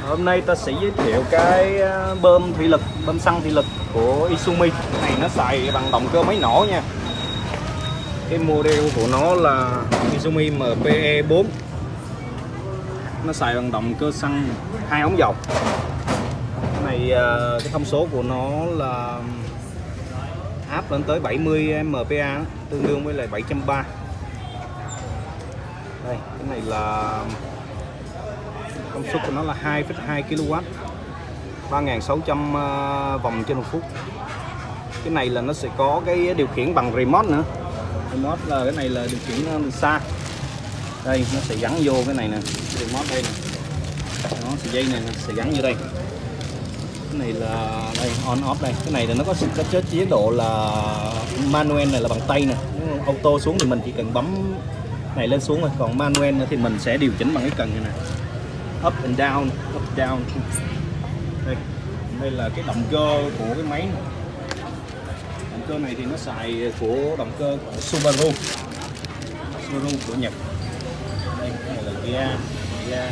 Hôm nay ta sẽ giới thiệu cái bơm thủy lực, bơm xăng thủy lực của Izumi. Này nó xài bằng động cơ máy nổ nha. Cái model của nó là Izumi MPE4. Nó xài bằng động cơ xăng 2 ống dầu. Cái này cái thông số của nó là áp lên tới 70 MPa, tương đương với lại 730. Đây, cái này là công suất của nó là 2,2 kW, 3.600 vòng trên một phút. Cái này là nó sẽ có cái điều khiển bằng remote nữa. Remote là cái này là điều khiển từ xa. Đây nó sẽ gắn vô cái này nè, remote đây nè. Nó sợi dây này sẽ gắn vô đây. Cái này là đây on off đây. Cái này là nó có chế độ là manual, này là bằng tay nè. Auto xuống thì mình chỉ cần bấm này lên xuống thôi, còn manual nữa thì mình sẽ điều chỉnh bằng cái cần này nè, up and down, up down. Đây là cái động cơ của cái máy này. Động cơ này thì nó xài của động cơ của Subaru của Nhật. Đây cái này là ga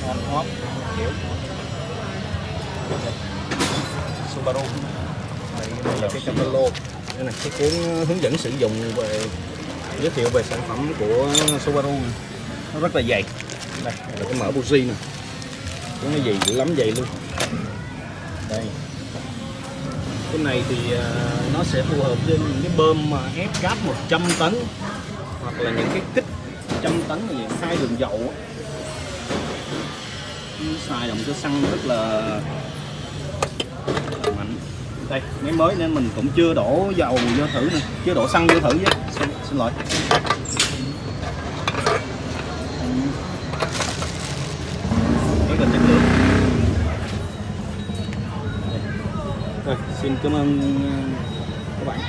on off kiểu Subaru. Đây là cái catalog, đây là cái cuốn hướng dẫn sử dụng về giới thiệu về sản phẩm của Subaru. Nó rất là dày. Đây là cái mở buji nè, nó dày dữ lắm, dày luôn. Đây cái này thì nó sẽ phù hợp với những cái bơm mà ép cáp 100 tấn hoặc là những cái kích 100 tấn như vậy, 2 đường dậu. Nó xài động cơ xăng rất là mạnh. Đây máy mới nên mình cũng chưa đổ dầu vô thử nè, chưa đổ xăng vô thử chứ. Xin lỗi. Rất là chất lượng. Rồi, xin cảm ơn các bạn.